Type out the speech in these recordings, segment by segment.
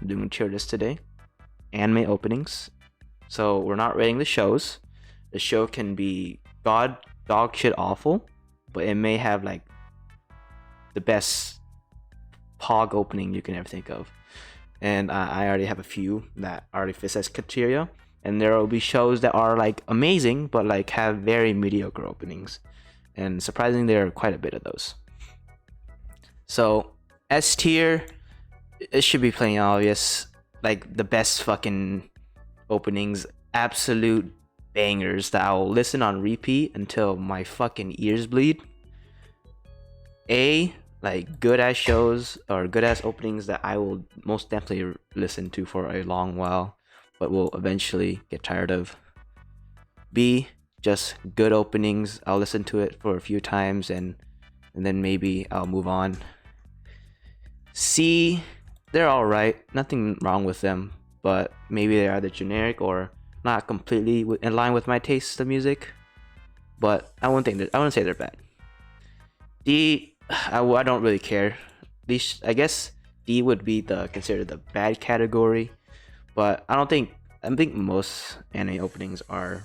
I'm doing a tier list today. Anime openings. So we're not rating the shows. The show can be dog shit awful, but it may have like the best Pog opening you can ever think of. And I already have a few that already fit as criteria. And there will be shows that are like amazing, but like have very mediocre openings. And surprisingly, there are quite a bit of those. So S tier, it should be plain obvious. Like the best fucking openings, absolute bangers that I'll listen on repeat until my fucking ears bleed. A, like good ass shows or good ass openings that I will most definitely listen to for a long while, but will eventually get tired of. B, just good openings. I'll listen to it for a few times and then maybe I'll move on. C, they're alright, nothing wrong with them, but maybe they're either generic or not completely in line with my taste of music. But I wouldn't say they're bad. D, I don't really care. These, I guess D would be considered the bad category, but I think most anime openings are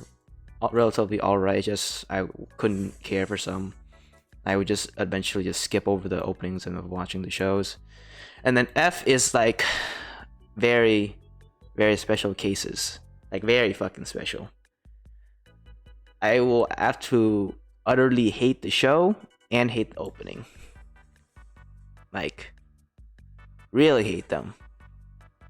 relatively alright. Just I couldn't care for some. I would just eventually just skip over the openings and watching the shows. And then F is like very, very special cases. Like very fucking special. I will have to utterly hate the show and hate the opening. Like, really hate them.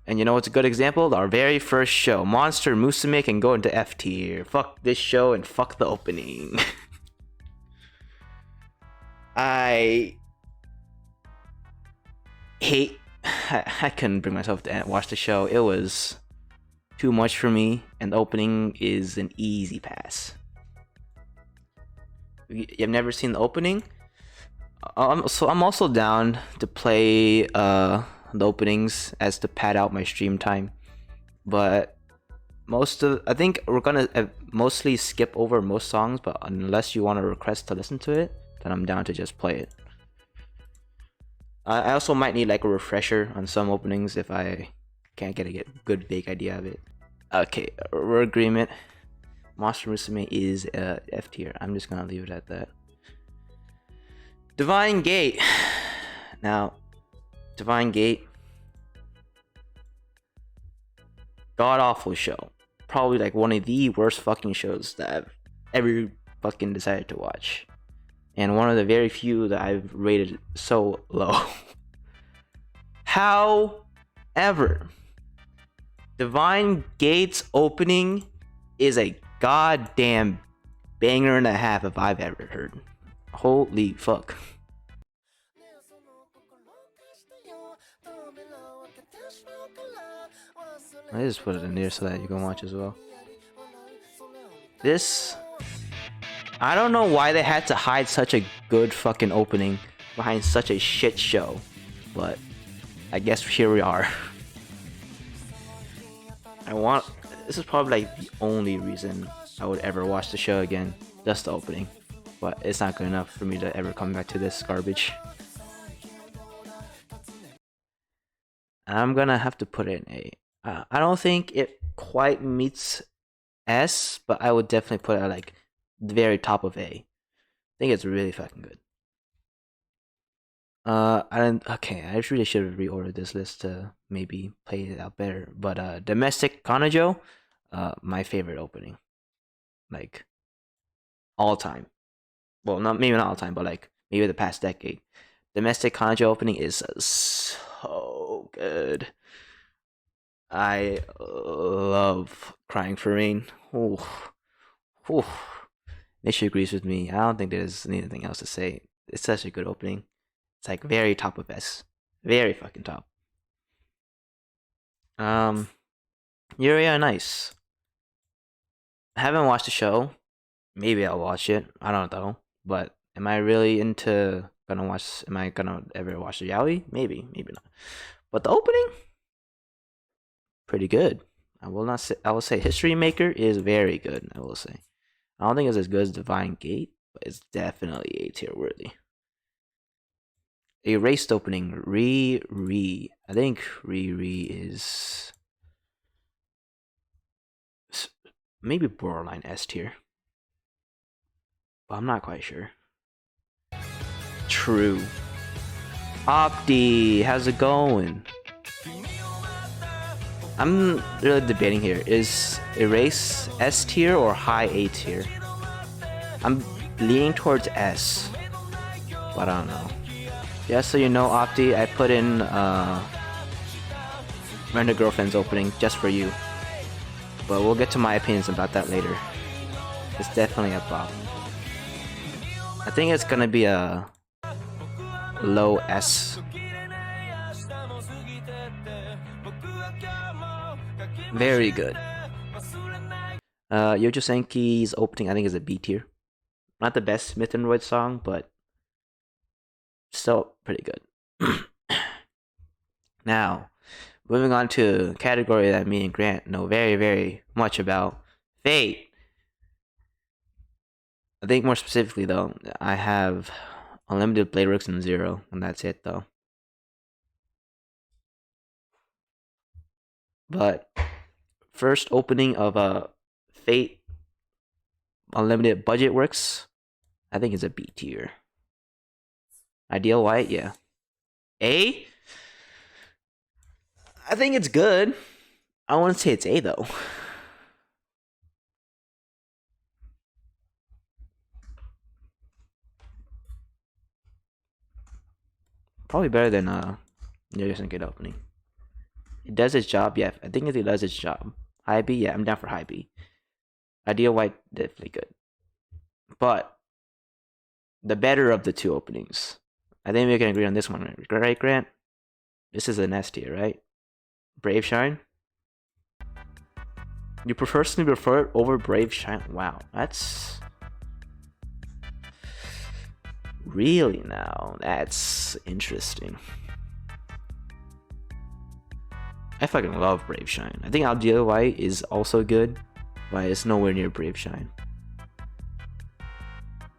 And you know what's a good example? Our very first show, Monster Musume, can go into F tier. Fuck this show and fuck the opening. I hate. I couldn't bring myself to watch the show. It was too much for me, and the opening is an easy pass. You've never seen the opening? So I'm also down to play the openings as to pad out my stream time, but I think we're gonna mostly skip over most songs, but unless you want to request to listen to it, then I'm down to just play it. I also might need like a refresher on some openings if I can't get a good big idea of it. Okay, we're agreement. Monster Musume is F tier. I'm just gonna leave it at that. Divine Gate. Now, Divine Gate, god awful show. Probably like one of the worst fucking shows that I've ever fucking decided to watch. And one of the very few that I've rated so low. However, Divine Gate's opening is a goddamn banger and a half if I've ever heard. Holy fuck. I just put it in there so that you can watch as well. This, I don't know why they had to hide such a good fucking opening behind such a shit show, but I guess here we are. This is probably like the only reason I would ever watch the show again, just the opening, but it's not good enough for me to ever come back to this garbage. I'm gonna have to put it in A. I don't think it quite meets S, but I would definitely put it at like the very top of A. I think it's really fucking good. I didn't. Okay, I really should have reordered this list to maybe play it out better. But Domestic Kanojo, my favorite opening, like all time. Well, not all time, but like maybe the past decade. Domestic Kanojo opening is so good. I love Crying for Rain. Ooh. Ooh. Nisha agrees with me. I don't think there's anything else to say. It's such a good opening. It's like very top of S. Very fucking top. Yuri on Ice. I haven't watched the show. Maybe I'll watch it. I don't know. But am I really am I gonna ever watch the yaoi? Maybe not. But the opening, pretty good. I will say History Maker is very good, I will say. I don't think it's as good as Divine Gate, but it's definitely A tier worthy. Erased opening. Re. I think Re is maybe borderline S tier, but I'm not quite sure. True. Opti, how's it going? I'm really debating here. Is Erase S tier or high A tier? I'm leaning towards S, but I don't know. Just so you know, Opti, I put in Rent a Girlfriend's opening just for you. But we'll get to my opinions about that later. It's definitely a bop. I think it's gonna be a low S. Very good. Yojo Senki's opening I think is a B tier. Not the best Smith and Royd song, but still pretty good. Now, moving on to a category that me and Grant know very, very much about. Fate. I think more specifically though, I have Unlimited Blade Works and Zero, and that's it though. But first opening of a Fate Unlimited Budget Works, I think it's a B tier. Ideal White, yeah. A? I think it's good. I wouldn't say it's A though. Probably better than Yojo Senki opening. It does its job, yeah. I think it does its job. High B, yeah, I'm down for high B. Ideal White, definitely good. But the better of the two openings. I think we can agree on this one, right, Grant? This is an S tier, right? Brave Shine? You personally prefer it over Brave Shine? Wow, that's... Really now, that's interesting. I fucking love Brave Shine. I think Ideal White is also good, but it's nowhere near Brave Shine.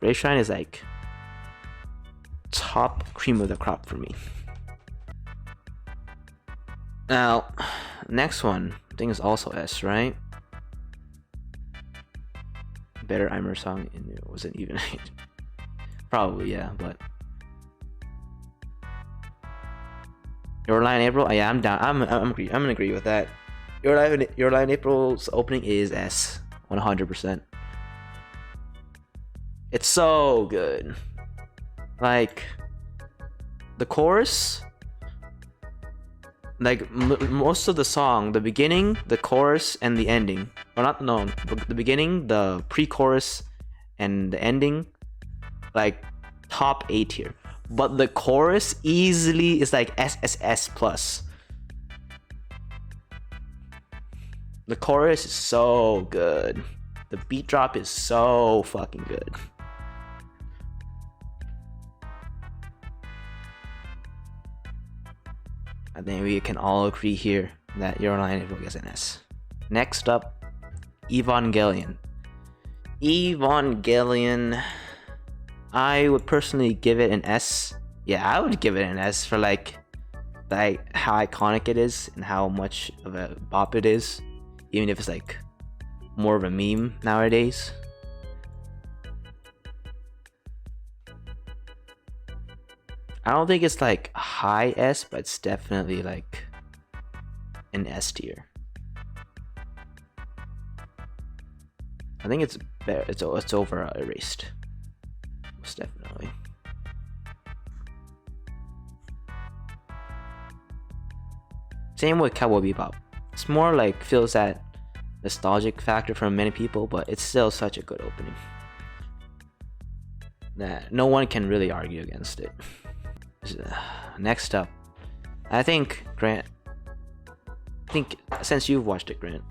Brave Shine is like top cream of the crop for me. Now, next one, I think is also S, right? Better Aimer song, and it wasn't even. Probably, yeah, but. Your Lie in April? Yeah, I'm down. I'm gonna agree with that. Your Lie in April's opening is S, 100%. It's so good. Like the chorus, like most of the song, the beginning, the chorus, and the ending. Or not no, the beginning, the pre-chorus, and the ending, like top A tier. But the chorus easily is like SSS plus. The chorus is so good. The beat drop is so fucking good. I think we can all agree here that Your Lie in April gets an S. Next up, Evangelion. Evangelion, I would personally give it an S. Yeah, I would give it an S for like how iconic it is and how much of a bop it is, even if it's like more of a meme nowadays. I don't think it's like high S, but it's definitely like an S tier. I think it's better. It's over Erased. Most definitely. Same with Cowboy Bebop. It's more like feels that nostalgic factor for many people, but it's still such a good opening that no one can really argue against it. Next up, I think Grant. I think since you've watched it, Grant,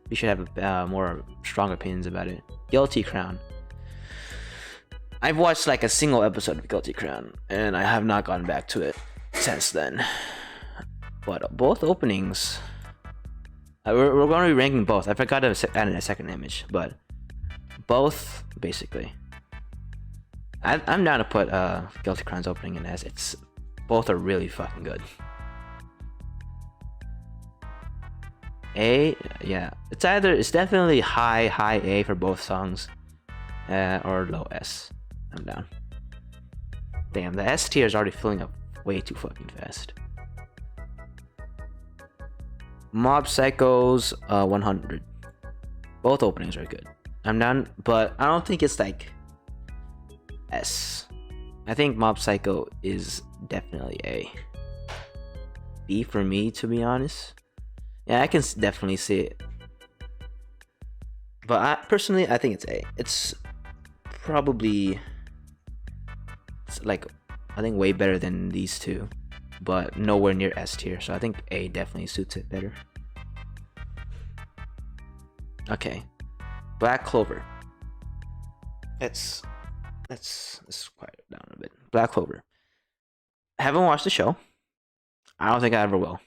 you should have more strong opinions about it. Guilty Crown. I've watched like a single episode of Guilty Crown, and I have not gone back to it since then. But both openings, we're going to be ranking both. I forgot to add in a second image, but both basically. I'm down to put Guilty Crimes opening in S. It's both are really fucking good. A, yeah, it's definitely high A for both songs, or low S. I'm down. Damn, the S tier is already filling up way too fucking fast. Mob Psycho's 100. Both openings are good. I'm down, but I don't think it's like S. I think Mob Psycho is definitely A. B for me, to be honest. Yeah, I can definitely see it. But personally, I think it's A. It's probably, it's like, I think way better than these two, but nowhere near S tier. So I think A definitely suits it better. Okay, Black Clover. Let's quiet it down a bit. Black Clover. I haven't watched the show. I don't think I ever will,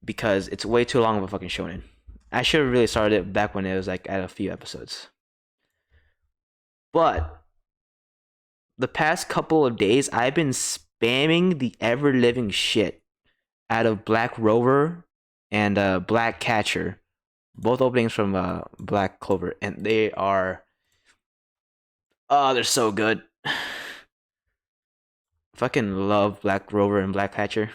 because it's way too long of a fucking shonen. I should have really started it back when it was like at a few episodes. But the past couple of days, I've been spamming the ever living shit out of Black Rover and Black Catcher, both openings from Black Clover, and they are, oh, they're so good. Fucking love Black Rover and Black Catcher.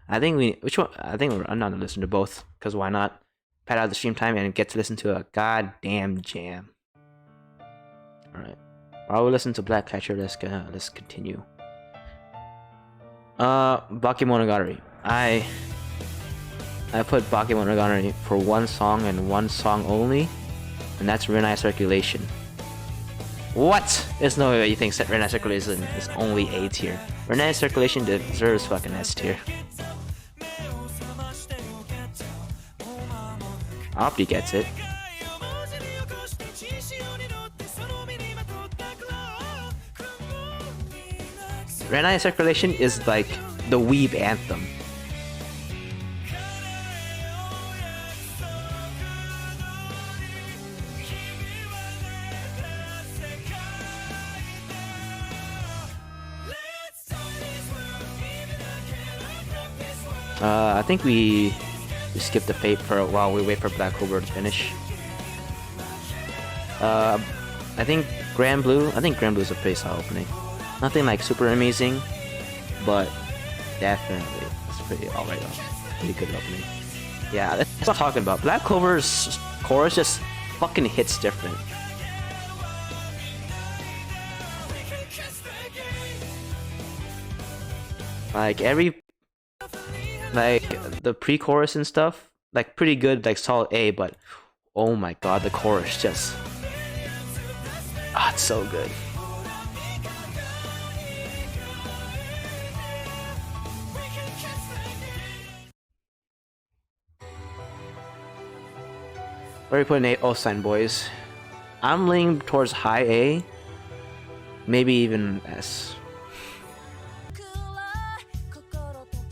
I think I'm not gonna listen to both, because why not? Pad out the stream time and get to listen to a goddamn jam. Alright. While we listen to Black Catcher, let's continue. Bakemonogatari. I put Bakemonogatari for one song and one song only, and that's Renai Circulation. What? There's no way you think Renai Circulation is only A tier. Renai Circulation deserves fucking S tier. Opti gets it. Renai Circulation is like the weeb anthem. I think we skip the fate for a while. We wait for Black Clover to finish. I think Grand Blue is a pretty solid opening. Nothing like super amazing, but definitely it's pretty alright. Pretty good opening. Yeah, that's what I'm talking about. Black Clover's chorus just fucking hits different. Like the pre-chorus and stuff, like pretty good, like solid A, but oh my god, the chorus just, it's so good. Where are we putting A? Oh, Sign Boys. I'm leaning towards high A, maybe even S.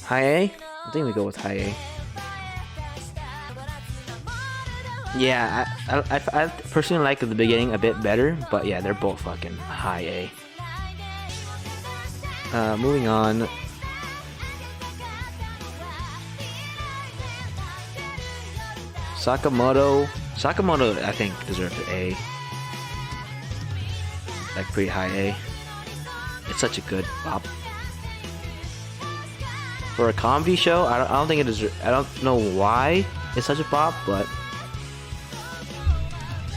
High A? I think we go with high A. Yeah, I personally like the beginning a bit better, but yeah, they're both fucking high A. Moving on. Sakamoto, I think deserves an A. Like pretty high A. It's such a good bop. For a comedy show, I don't think it is. I don't know why it's such a bop, but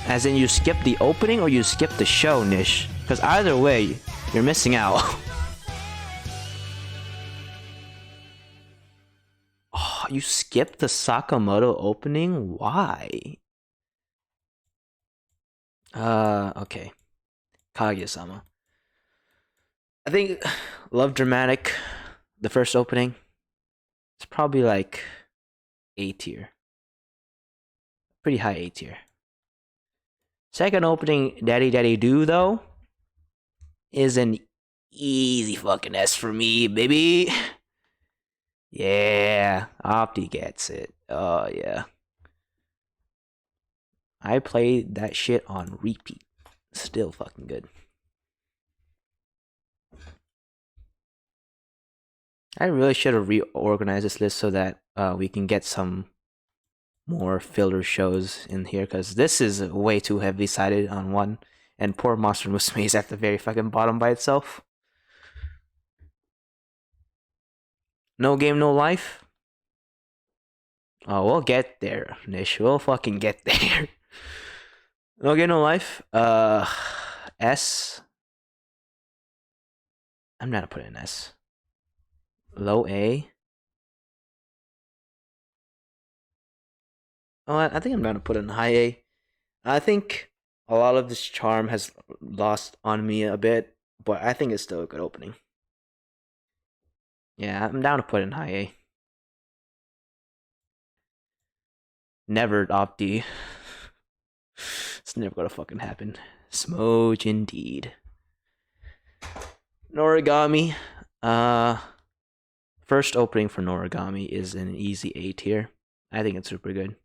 as in you skip the opening or you skip the show, Nish, because either way you're missing out. Oh, you skipped the Sakamoto opening? Why? Okay. Kaguya-sama. I think Love Dramatic, the first opening, it's probably like A tier. Pretty high A tier. Second opening, Daddy Daddy Do, though, is an easy fucking S for me, baby. Yeah, Opti gets it. Oh, yeah. I played that shit on repeat. Still fucking good. I really should have reorganized this list so that we can get some more filler shows in here, because this is way too heavily sided on one, and poor Monster Musume is at the very fucking bottom by itself. No Game No Life. Oh, we'll get there, Nish. We'll fucking get there. No Game No Life. S. I'm not gonna put it in S. Low A. Oh, I think I'm gonna put it in high A. I think a lot of this charm has lost on me a bit, but I think it's still a good opening. Yeah, I'm down to put it in high A. Never Opti. It's never gonna fucking happen. Smoge indeed. Noragami. First opening for Noragami is an easy A tier. I think it's super good.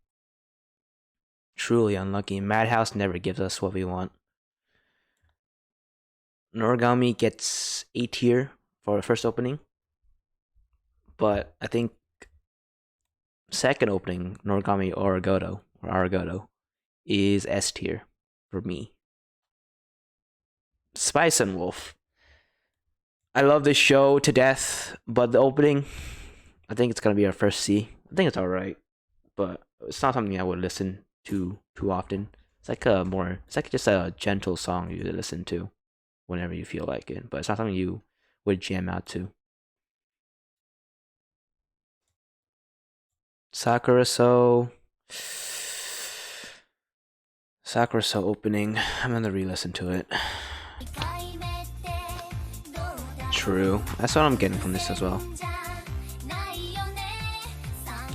Truly unlucky. Madhouse never gives us what we want. Noragami gets A tier for the first opening. But I think second opening, Noragami Arigato, is S tier for me. Spice and Wolf. I love this show to death, but the opening, I think it's gonna be our first C. I think it's alright, but it's not something I would listen to too often. It's like just a gentle song you listen to whenever you feel like it, but it's not something you would jam out to. Sakura So opening. I'm gonna re-listen to it. True. That's what I'm getting from this as well.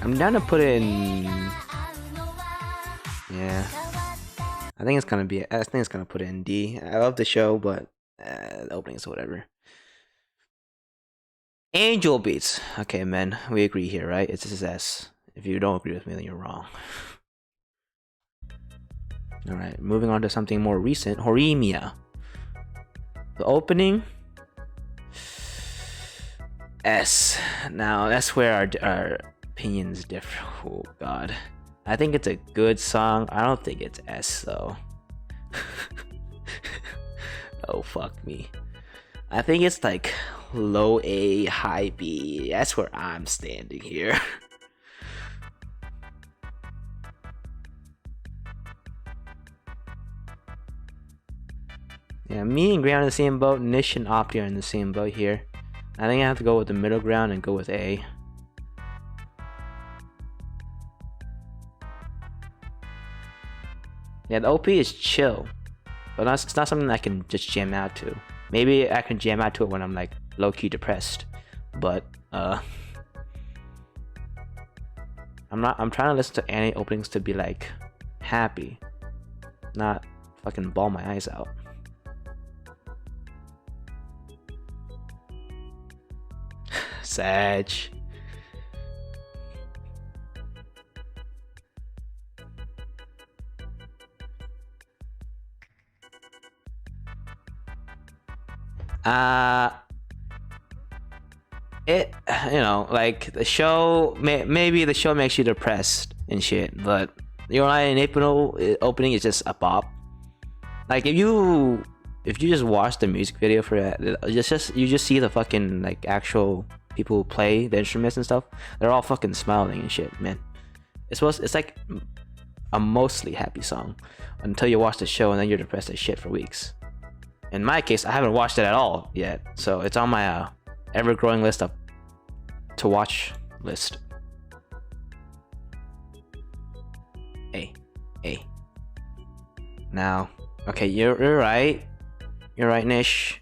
I'm down to put it in. Yeah. I think it's gonna put it in D. I love the show, but the opening is whatever. Angel Beats. Okay, men, we agree here, right? This is S. If you don't agree with me, then you're wrong. Alright, moving on to something more recent. Horimiya. The opening. S. Now, that's where our opinions differ. Oh, God. I think it's a good song. I don't think it's S, though. Oh, fuck me. I think it's like low A, high B. That's where I'm standing here. Yeah, me and Gray are in the same boat. Nish and Opti are in the same boat here. I think I have to go with the middle ground and go with A. Yeah, the OP is chill, but it's not something I can just jam out to. Maybe I can jam out to it when I'm like low-key depressed, but I'm trying to listen to any openings to be like happy, not fucking bawl my eyes out. Sag. It, like the show, maybe the show makes you depressed and shit, but Your Lie in April opening is just a pop. Like if you just watch the music video for it, you just see the fucking like actual people who play the instruments and stuff. They're all fucking smiling and shit, man. It's like a mostly happy song until you watch the show and then you're depressed as shit for weeks. In my case, I haven't watched it at all yet, so it's on my ever-growing list of to watch list. A. Now, okay, you're right. You're right, Nish.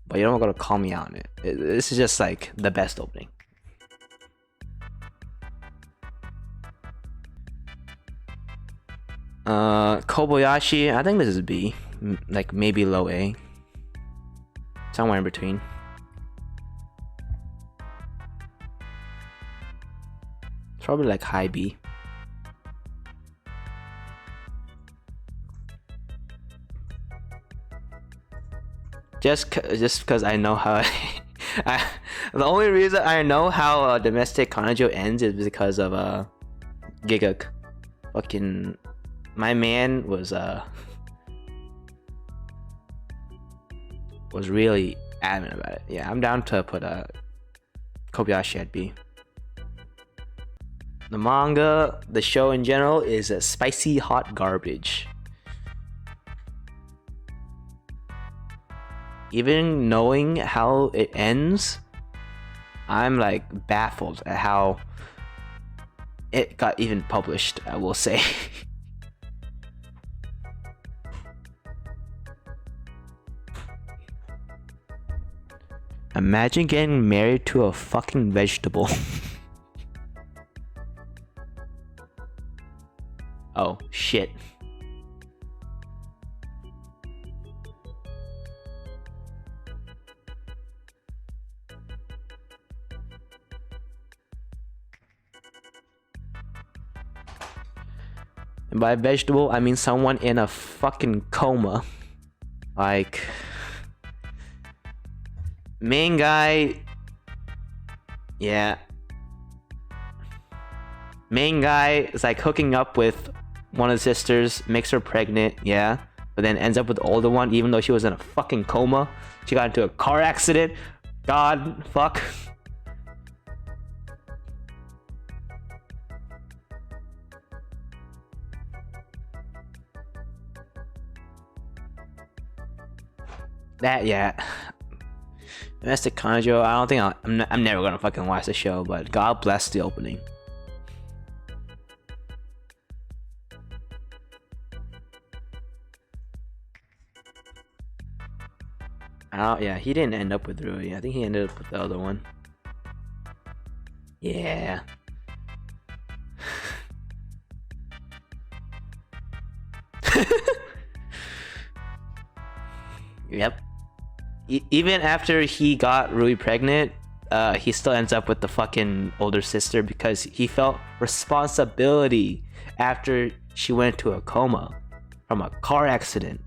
But you're not gonna call me out on it. This is just like the best opening. Kobayashi, I think this is B. Like maybe low A. Somewhere in between. Probably like high B. just because I know how the only reason I know how domestic Kanojo ends is because of Giguk. Fucking my man was really adamant about it. Yeah, I'm down to put Kobayashi at B. The manga, the show in general, is a spicy hot garbage. Even knowing how it ends, I'm like baffled at how it got even published, I will say. Imagine getting married to a fucking vegetable. Oh, shit. And by vegetable, I mean someone in a fucking coma. Like, main guy, yeah. Main guy is like hooking up with one of the sisters, makes her pregnant, yeah. But then ends up with the older one, even though she was in a fucking coma. She got into a car accident. God, fuck. That, yeah. Domestic Kanojo, I don't think I'm never gonna fucking watch the show, but God bless the opening. Yeah, he didn't end up with Rui. I think he ended up with the other one. Yeah. Yep. Even after he got Rui pregnant, he still ends up with the fucking older sister because he felt responsibility after she went into a coma from a car accident.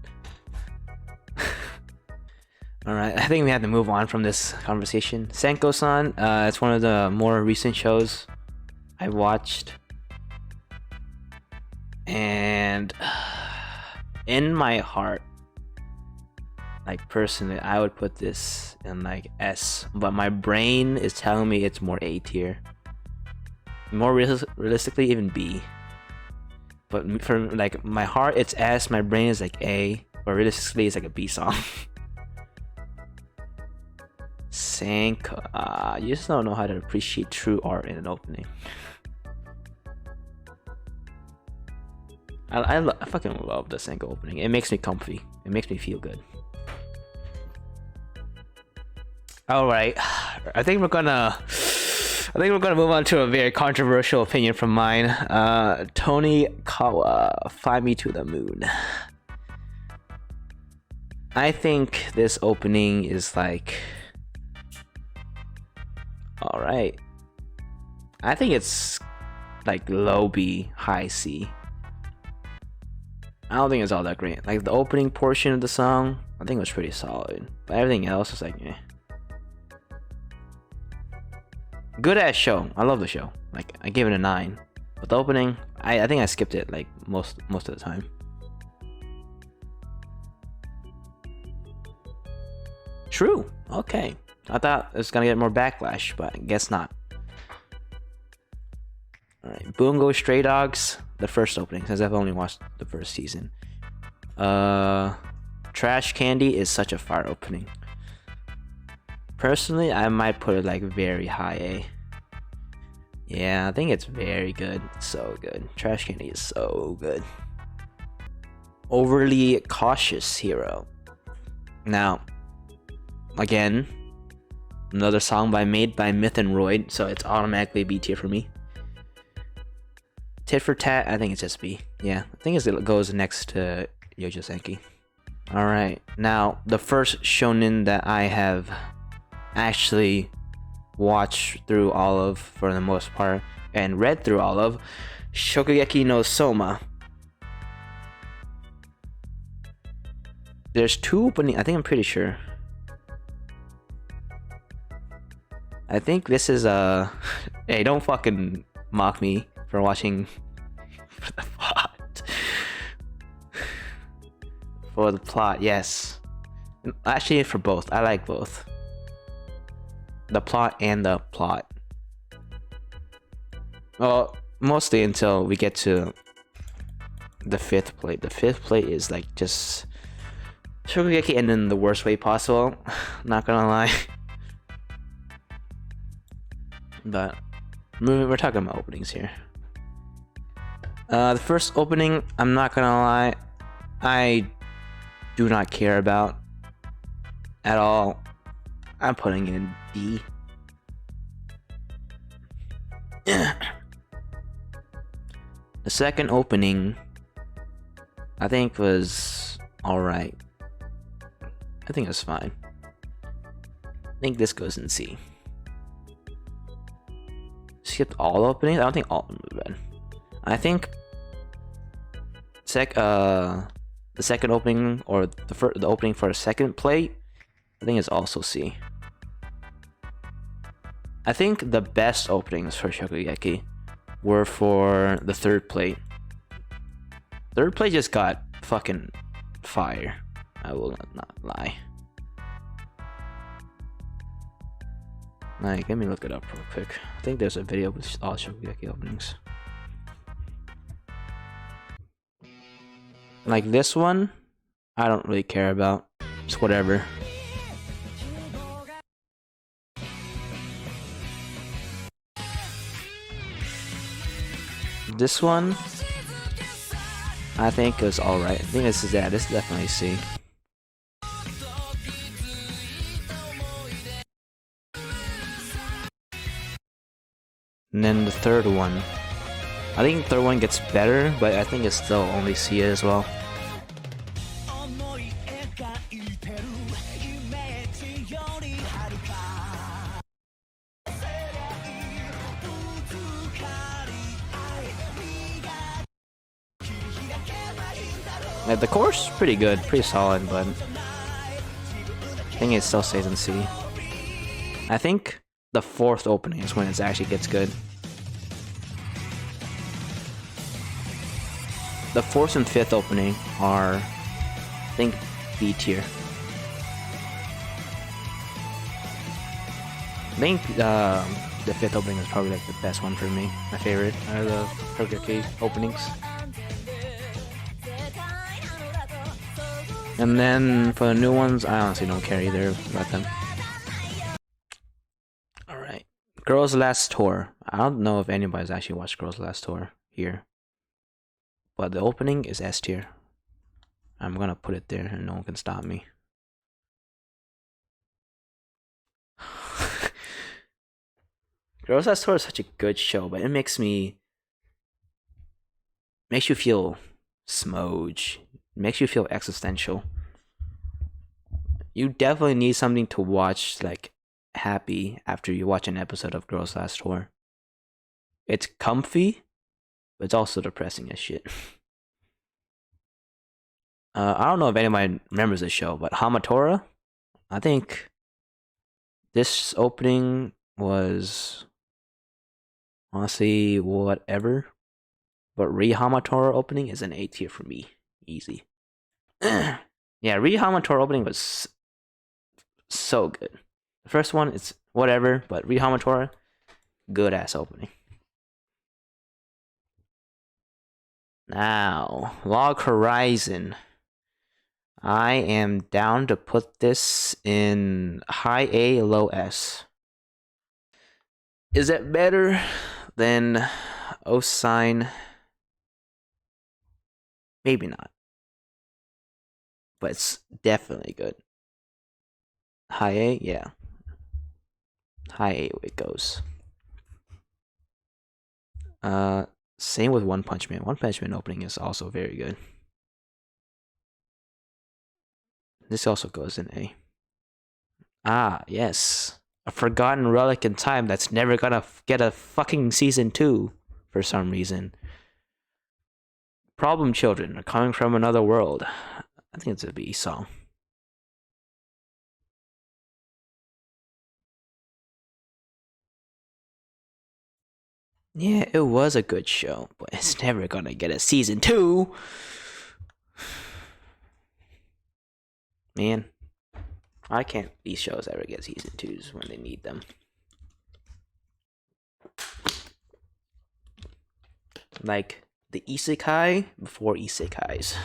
Alright, I think we have to move on from this conversation. Senko-san, it's one of the more recent shows I watched. And in my heart, like personally, I would put this in like S, but my brain is telling me it's more A tier. More realistically, even B. But for like my heart, it's S. My brain is like A, but realistically, it's like a B song. Senko, you just don't know how to appreciate true art in an opening. I fucking love the Senko opening. It makes me comfy. It makes me feel good. All right, I think we're gonna move on to a very controversial opinion from mine. Tony Kawa, Fly Me to the Moon. I think this opening is like, all right. I think it's like low B, high C. I don't think it's all that great. Like the opening portion of the song, I think it was pretty solid, but everything else is like, eh. Good ass show. I love the show. Like I gave it a 9, but the opening, I think I skipped it like most of the time. True. Okay. I thought it was gonna get more backlash, but I guess not. Alright, Bungo Stray Dogs, the first opening, since I've only watched the first season. Trash Candy is such a fire opening. Personally, I might put it like very high A. Yeah, I think it's very good. So good. Trash Candy is so good. Overly Cautious Hero. Now, again, another song made by Myth and Royd, so it's automatically B tier for me. Tit for Tat, I think it's just B. Yeah, I think it goes next to Yojo Senki. Alright, now the first shonen that I have actually watched through all of, for the most part, and read through all of, Shokugeki no Soma. There's 2 opening, I think I'm pretty sure. I think this is hey, don't fucking mock me for watching for the plot. For the plot, yes. Actually, for both. I like both. The plot and the plot. Well, mostly until we get to the fifth plate. The fifth plate is like just Shokugeki ended in the worst way possible. Not gonna lie. But we're talking about openings here. The first opening, I'm not gonna lie, I do not care about at all. I'm putting it in D. The second opening, I think was alright. I think it's fine. I think this goes in C. Skipped all openings? I don't think all of them were bad. I think the second opening, or the opening for a second plate, I think is also C. I think the best openings for Shokugeki were for the third plate. Third plate just got fucking fire. I will not lie. Like, let me look it up real quick. I think there's a video with all Shokugeki openings. Like this one, I don't really care about. It's whatever. This one, I think is alright. I think this is definitely C. And then the third one, I think the third one gets better, but I think it's still only C as well. Like, the chorus is pretty good, pretty solid, but I think it still stays in C. I think the fourth opening is when it actually gets good. The fourth and fifth opening are, I think, B tier. I think the fifth opening is probably like the best one for me. My favorite out of the Shokugeki openings. And then for the new ones, I honestly don't care either about them. Alright. Girls Last Tour. I don't know if anybody's actually watched Girls Last Tour here. But the opening is S tier. I'm gonna put it there and no one can stop me. Girls Last Tour is such a good show, but it makes you feel smoge. It makes you feel existential. You definitely need something to watch, like, happy after you watch an episode of Girls Last Tour. It's comfy, but it's also depressing as shit. I don't know if anybody remembers this show, but Hamatora, I think this opening was honestly whatever, but Re Hamatora opening is an A tier for me. Easy. Yeah, Re Hamatora opening was so good. The first one is whatever, but Re Hamatora, good ass opening. Now, Log Horizon. I am down to put this in high A, low S. Is it better than Osign? Maybe not. But it's definitely good. High A, yeah. High A it goes. Same with One Punch Man. One Punch Man opening is also very good. This also goes in A. Ah, yes. A forgotten relic in time that's never gonna get a fucking season 2 for some reason. Problem Children are coming from another world. I think it's a B song. Yeah, it was a good show, but it's never gonna get a season 2. Man, why can't these shows ever get season 2s when they need them? Like the Isekai before Isekais.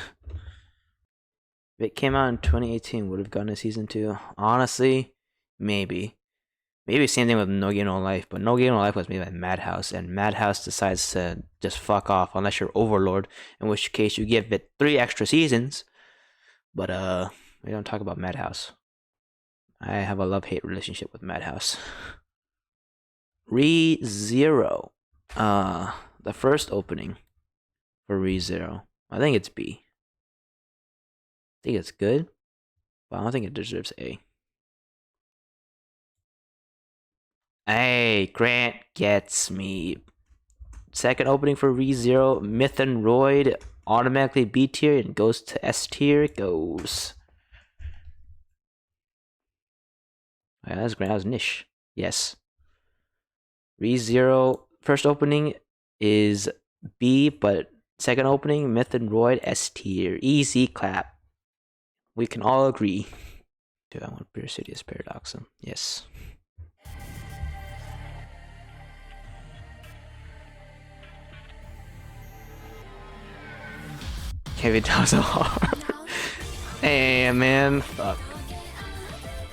If it came out in 2018, would have gotten a season 2. Honestly, maybe. Maybe same thing with No Game No Life, but No Game No Life was made by Madhouse, and Madhouse decides to just fuck off unless you're Overlord, in which case you give it 3 extra seasons. But we don't talk about Madhouse. I have a love-hate relationship with Madhouse. Re:Zero. The first opening for Re:Zero. I think it's B. I think it's good, but I don't think it deserves A. Hey, Grant gets me. Second opening for Re:Zero, Myth and Roid, automatically B tier and goes to S tier. Goes. Yeah, that's Grant. That was Nish. Yes. Re:Zero, first opening is B, but second opening, Myth and Roid, S tier. Easy clap. We can all agree. Dude, I want Pure City as Paradoxum. Yes. Kevin does so hard. Hey, man. Fuck.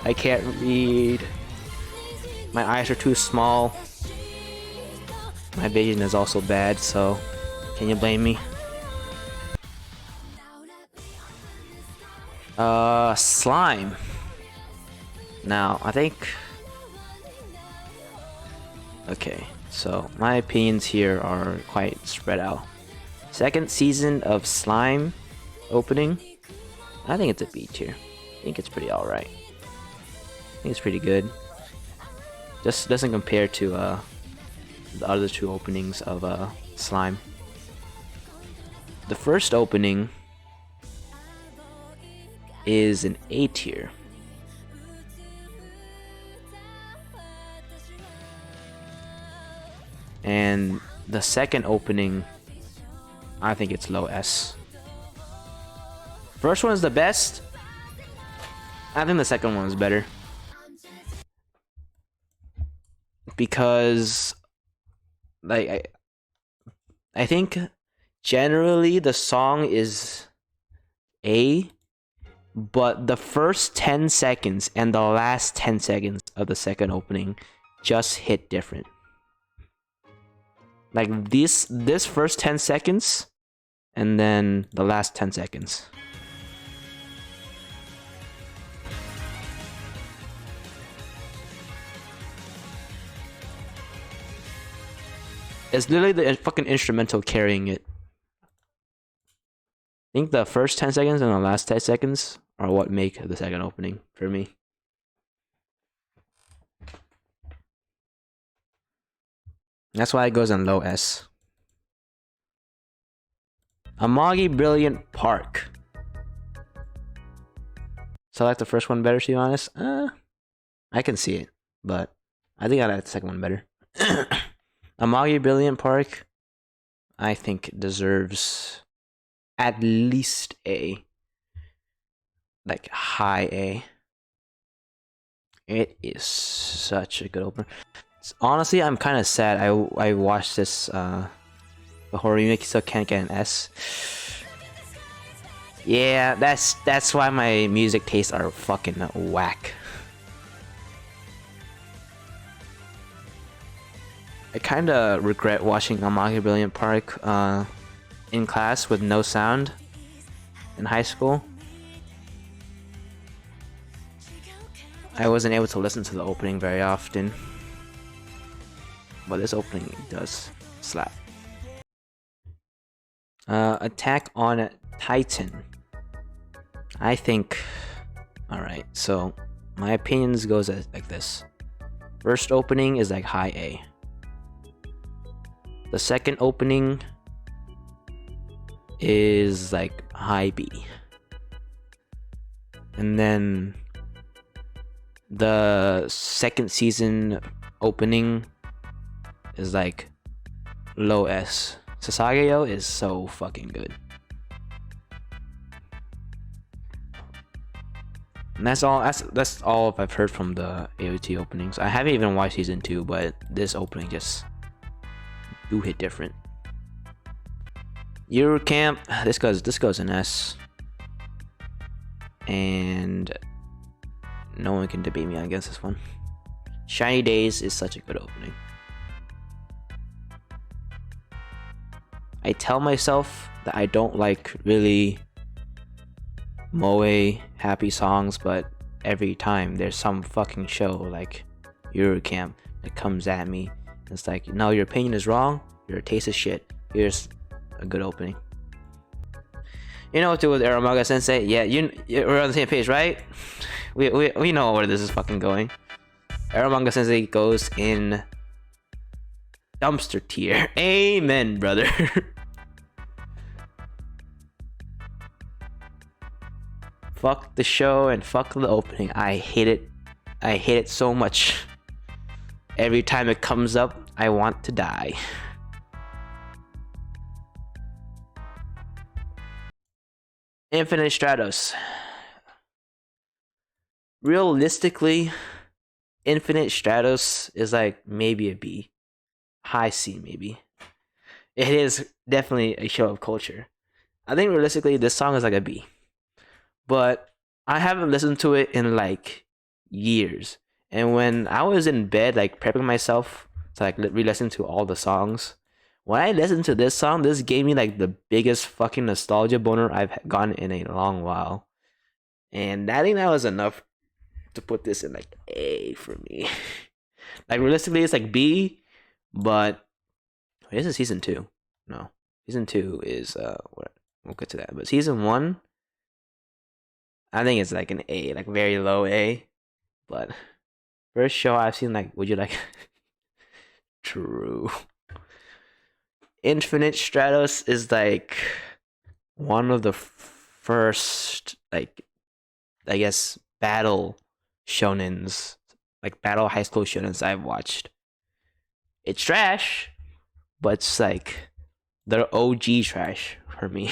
I can't read. My eyes are too small. My vision is also bad, so can you blame me? Slime. Now, I think... Okay, so my opinions here are quite spread out. Second season of Slime opening. I think it's a B tier. I think it's pretty alright. I think it's pretty good. Just doesn't compare to the other 2 openings of Slime. The first opening is an A tier. And the second opening, I think it's low S. First one is the best. I think the second one is better. Because like I think generally the song is A, but the first 10 seconds and the last 10 seconds of the second opening just hit different. Like this first 10 seconds and then the last 10 seconds. It's literally the fucking instrumental carrying it. I think the first 10 seconds and the last 10 seconds are what make the second opening for me. That's why it goes on low S. Amagi Brilliant Park. So I like the first one better, to be honest. I can see it, but I think I like the second one better. Amagi Brilliant Park, I think deserves at least A. Like high A. It is such a good opener. Honestly, I'm kind of sad. I watched this the horror remake, still can't get an S. Yeah, that's why my music tastes are fucking whack. I kind of regret watching Amagi Brilliant Park in class with no sound in high school. I wasn't able to listen to the opening very often, but this opening does slap. Attack on Titan. I think... Alright, so my opinions goes like this. First opening is like high A. The second opening is like high B. And then the second season opening is like low S. Sasageyo is so fucking good. And that's all. That's all I've heard from the AOT openings. I haven't even watched season 2, but this opening just do hit different. Eurocamp. This goes in S, and no one can debate me against this one. Shiny Days is such a good opening. I tell myself that I don't like really moe happy songs, but every time there's some fucking show like Eurocamp that comes at me, it's like, no, your opinion is wrong, your taste is shit, here's a good opening. You know what to do with Aromaga Sensei? Yeah, we're on the same page, right? We know where this is fucking going. Aromaga Sensei goes in dumpster tier. Amen, brother. Fuck the show and fuck the opening. I hate it. I hate it so much. Every time it comes up, I want to die. Infinite Stratos. Realistically, Infinite Stratos is like maybe a B. High C, maybe. It is definitely a show of culture. I think realistically, this song is like a B. But I haven't listened to it in like years. And when I was in bed, like prepping myself to like re-listen to all the songs, when I listened to this song, this gave me like the biggest fucking nostalgia boner I've gotten in a long while. And I think that was enough to put this in like A for me. Like realistically, it's like B, but this is season 2. No, season 2 is we'll get to that. But season 1, I think it's like an A, like very low A. But first show I've seen, like, would you like? True. Infinite Stratos is like one of the first, like, I guess, battle shonens, like battle high school shonens I've watched. It's trash, but it's like the OG trash for me.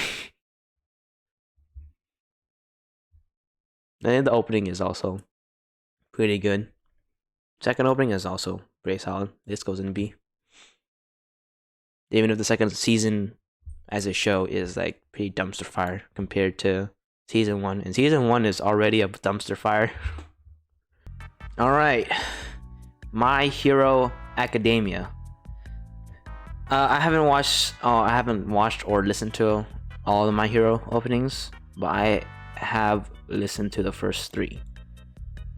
I think the opening is also pretty good. Second opening is also pretty solid. This goes in B. Even if the second season as a show is like pretty dumpster fire compared to season 1. And season 1 is already a dumpster fire. Alright. My Hero Academia. I haven't watched or listened to all of My Hero openings, but I have listened to the first 3.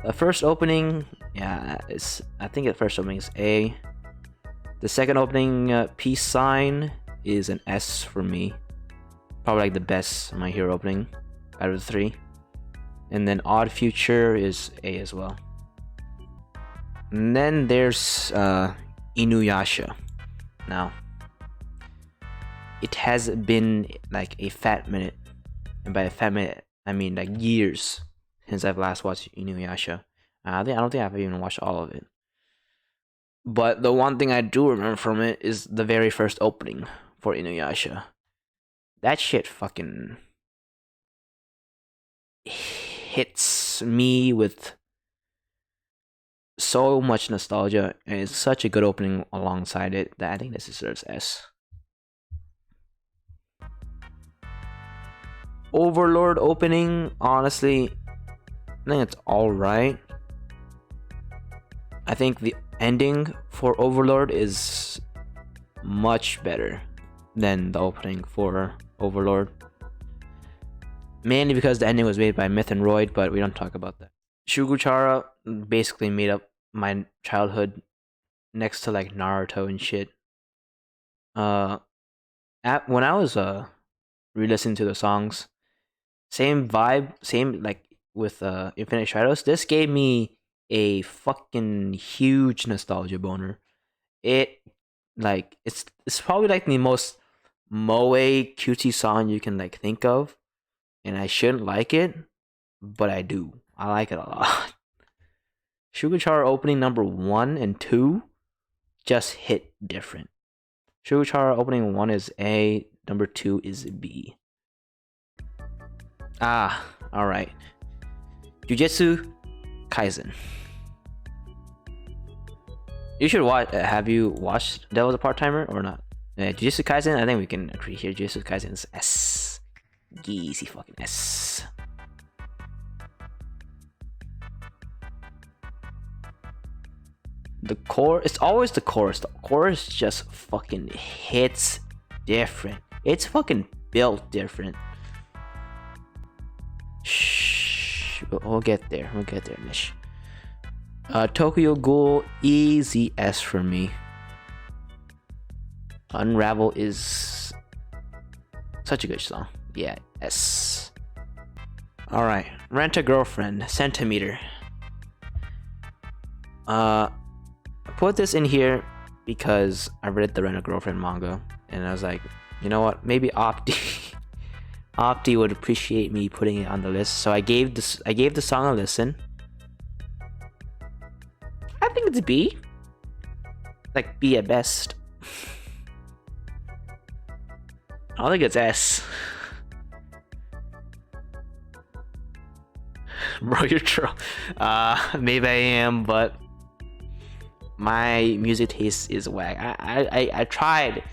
The first opening, yeah, I think the first opening is A. The second opening, Peace Sign, is an S for me. Probably like the best My Hero opening out of the 3. And then Odd Future is A as well. And then there's Inuyasha. Now, it has been like a fat minute, and by a fat minute I mean like years since I've last watched Inuyasha. I don't think I've even watched all of it. But the one thing I do remember from it is the very first opening for Inuyasha. That shit fucking hits me with so much nostalgia, and it's such a good opening alongside it that I think this deserves S. Overlord opening, honestly, I think it's alright. I think the ending for Overlord is much better than the opening for Overlord. Mainly because the ending was made by Myth and Royd, but we don't talk about that. Shuguchara basically made up my childhood next to like Naruto and shit. When I was re-listening to the songs, same vibe, same like with Infinite Shadows. This gave me a fucking huge nostalgia boner. It's probably like the most moe cutesy song you can like think of, and I shouldn't like it, but I do. I like it a lot. Shuguchara opening number 1 and 2 just hit different. Shuchara opening 1 is A, number 2 is B. Ah, alright. Jujutsu Kaisen. You should watch. Have you watched Devil's a Part-Timer or not? Jujutsu Kaisen, I think we can agree here. Jujutsu Kaisen is S. Easy fucking S. The core, it's always the chorus. The chorus just fucking hits different. It's fucking built different. Shh, we'll get there. We'll get there, Nish. Tokyo Ghoul, easy S for me. Unravel is such a good song. Yeah, S. Alright, Rent a Girlfriend, Centimeter. I put this in here because I read the Rent a Girlfriend manga and I was like, you know what, maybe Opti would appreciate me putting it on the list. So I gave the song a listen. I think it's B. Like B at best. I don't think it's S. Bro, you're troll. Maybe I am, but my music taste is whack. I tried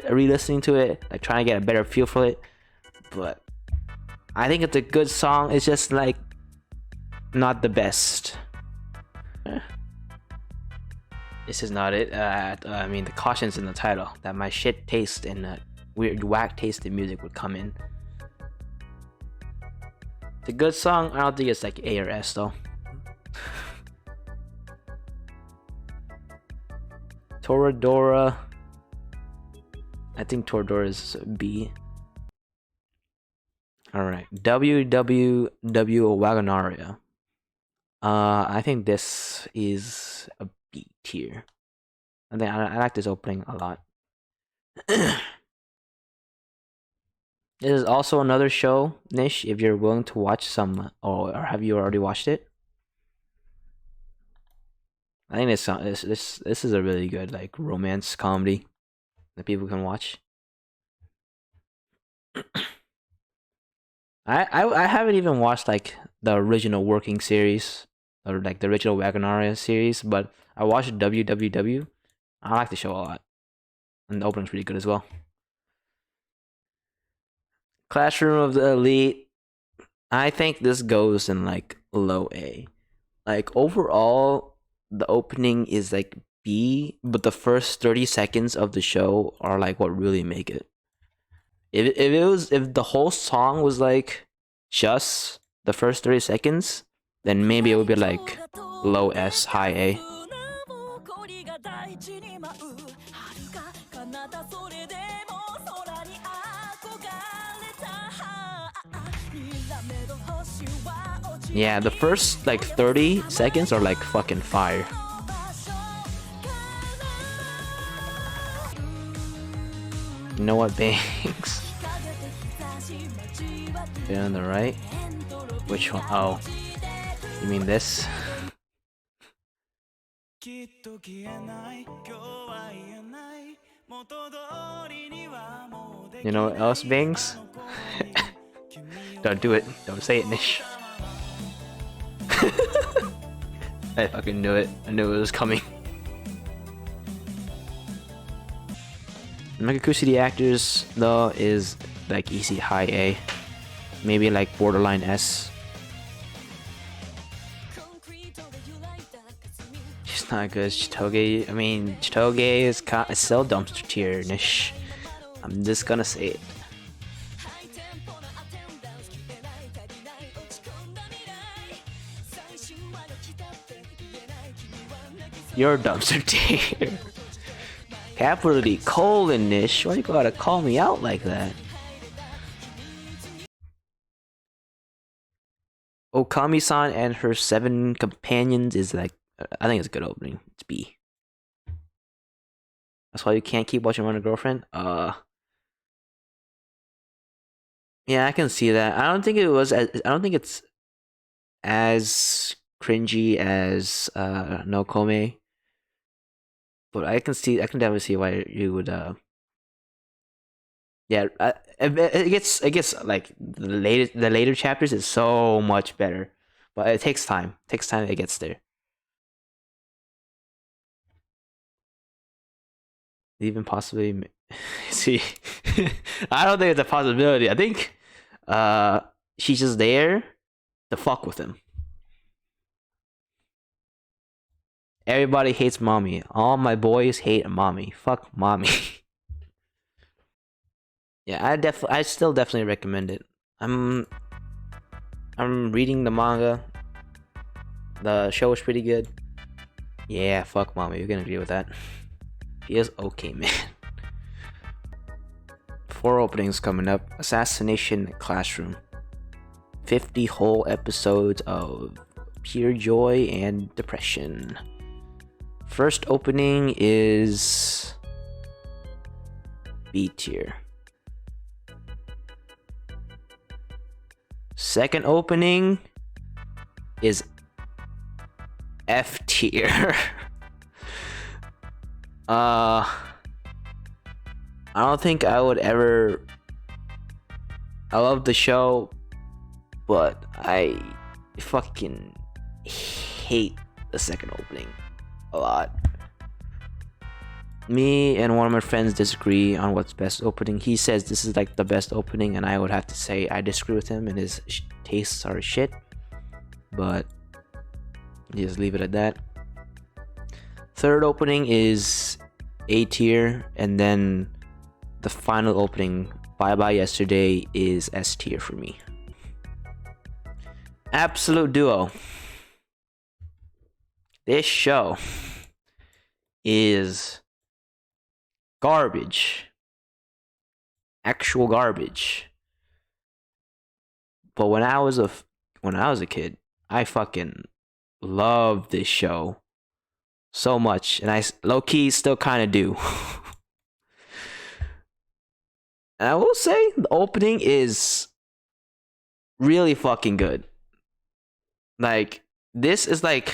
re-listening to it, like trying to get a better feel for it, but I think it's a good song. It's just like not the best. This is not it. I mean, the caution's in the title that my shit taste and weird whack taste in music would come in. It's a good song. I don't think it's like A or S though. Toradora. I think Toradora is B. Alright. WWW Wagonaria. I think this is a B tier. I think I like this opening a lot. This is also another show, Nish, if you're willing to watch some, or have you already watched it? I think this is a really good like romance comedy that people can watch. I haven't even watched like the original working series or like the original Wagonaria series, but I watched WWW. I like the show a lot, and the opening's pretty good as well. Classroom of the Elite. I think this goes in like low A. Like overall, the opening is like B, but the first 30 seconds of the show are like what really make it. If the whole song was like just the first 30 seconds, then maybe it would be like low S, high A. Yeah, the first like 30 seconds are like fucking fire. You know what, Banks? Been on the right? Which one? Oh, you mean this? You know what else, Banks? Don't do it. Don't say it, Nish. I fucking knew it. I knew it was coming. Megaku City Actors though is like easy high A, maybe like borderline S. She's not good. Chitoge. I mean, Chitoge is still dumpster tier Nish. I'm just gonna say it. You're dumpster tier. Capital D colon Nish. Why you gotta call me out like that? Okami-san and her 7 companions is like, I think it's a good opening. It's B. That's why you can't keep watching Rent a Girlfriend. Yeah, I can see that. I don't think it's as cringy as No Kome. But I can definitely see why you would. Yeah, it gets like the later chapters is so much better, but it takes time. It takes time it gets there. Even possibly see. I don't think it's a possibility. I think she's just there to fuck with him. Everybody hates mommy. All my boys hate mommy. Fuck mommy. Yeah, I still definitely recommend it. I'm reading the manga. The show is pretty good. Yeah, fuck mommy. You can agree with that. He is okay, man. 4 openings coming up. Assassination Classroom. 50 whole episodes of pure joy and depression. First opening is B tier. Second opening is F tier. I don't think I would ever. I love the show, but I fucking hate the second opening a lot. Me and one of my friends disagree on what's best opening. He says this is like the best opening, and I would have to say I disagree with him, and his tastes are shit. But just leave it at that. Third opening is A tier, and then the final opening, Bye Bye Yesterday, is S tier for me. Absolute Duo. This show is garbage. Actual garbage. But when I was a kid, I fucking loved this show so much, and I low-key still kind of do. And I will say the opening is really fucking good. Like, this is like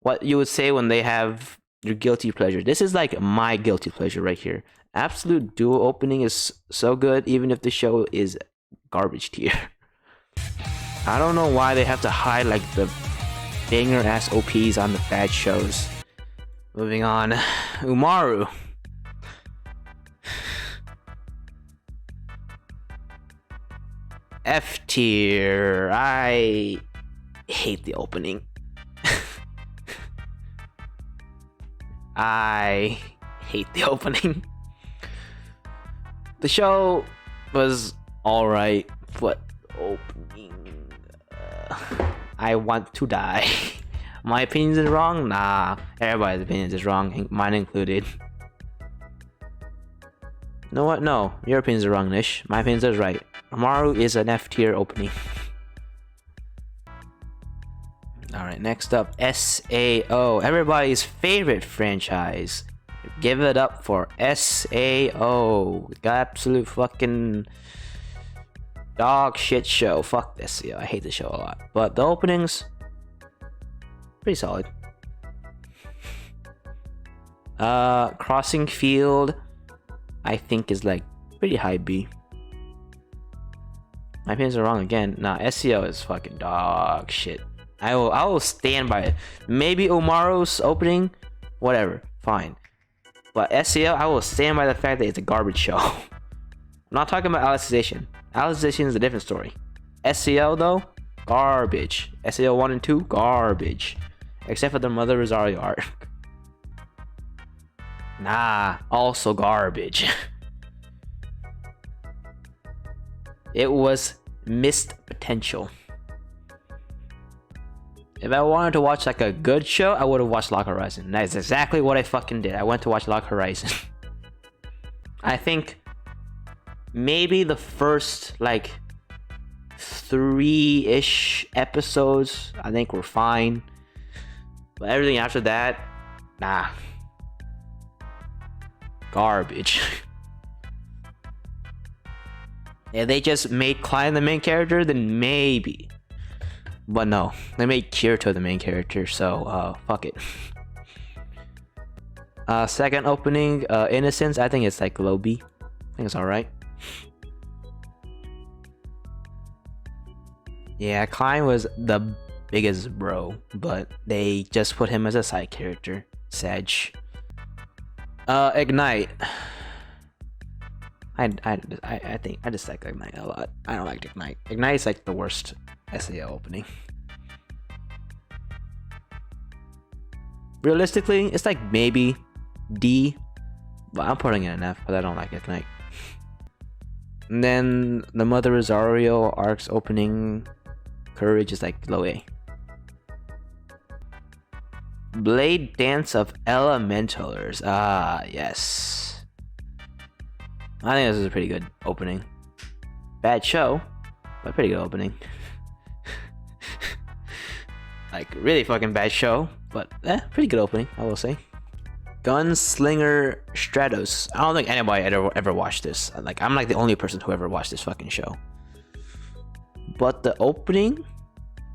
what you would say when they have your guilty pleasure. This is like my guilty pleasure right here. Absolute Duo opening is so good, even if the show is garbage tier. I don't know why they have to hide like the banger ass OPs on the bad shows. Moving on, Umaru. F tier. I hate the opening. I hate the opening. The show was alright, but opening. I want to die. My opinion is wrong? Nah, everybody's opinion is wrong, mine included. You know what? No, your opinions are wrong, Nish. My opinion is right. Amaru is an F tier opening. Alright, next up, SAO. Everybody's favorite franchise. Give it up for SAO. Absolute fucking dog shit show. Fuck SAO. I hate the show a lot. But the openings, pretty solid. Crossing Field, I think is like pretty high B. My opinions are wrong again. Nah, SEO is fucking dog shit. I will stand by it. Maybe Omaru's opening, whatever, fine. But SEO, I will stand by the fact that it's a garbage show. I'm not talking about Alicization. Alicization is a different story. SEO though, garbage. SEO 1 and 2, garbage. Except for the Mother Rosario arc. Nah, also garbage. It was missed potential. If I wanted to watch like a good show, I would have watched Lock Horizon. That's exactly what I fucking did. I went to watch Lock Horizon. I think maybe the first like 3-ish episodes I think were fine. But everything after that, nah. Garbage. If they just made Klein the main character, then maybe. But no, they made Kirito the main character, so fuck it. Second opening, Innocence. I think it's like low B. I think it's alright. Yeah, Klein was the biggest bro, but they just put him as a side character. Sag. Ignite. I think I just like Ignite a lot. I don't like Ignite. Ignite is like the worst SAO opening. Realistically, it's like maybe D, but I'm putting it in F, but I don't like Ignite. And then the Mother Rosario Arcs opening Courage is like low A. Blade Dance of Elementalers. Ah, yes. I think this is a pretty good opening. Bad show, but pretty good opening. Like, really fucking bad show, but pretty good opening, I will say. Gunslinger Stratos. I don't think anybody ever watched this. Like, I'm like the only person who ever watched this fucking show. But the opening,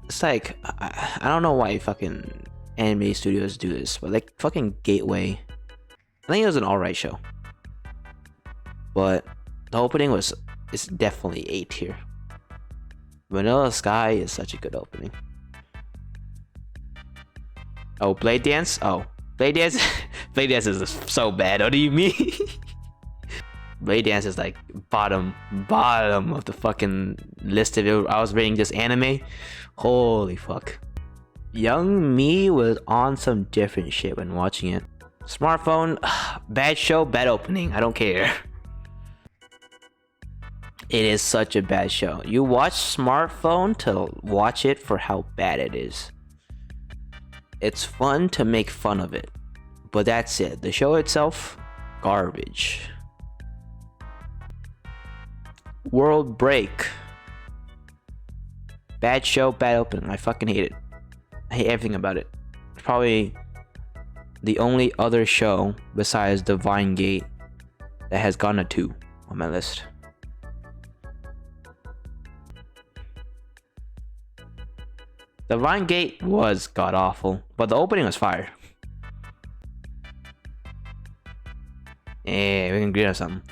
it's like, I don't know why fucking anime studios do this, but like fucking Gateway, I think it was an alright show. But the opening is definitely A tier. Vanilla Sky is such a good opening. Oh, Blade Dance? Oh, Blade Dance? Blade Dance is so bad. What do you mean? Blade Dance is like bottom of the fucking list of it. I was rating this anime. Holy fuck. Young Me was on some different shit when watching it. Smartphone, bad show, bad opening. I don't care. It is such a bad show. You watch Smartphone to watch it for how bad it is. It's fun to make fun of it, but that's it. The show itself, garbage. World Break, bad show, bad opening. I fucking hate it. I hate everything about it. It's probably the only other show besides Divine Gate that has gotten a 2 on my list. Divine Gate was god awful, but the opening was fire. Yeah, we can agree on something.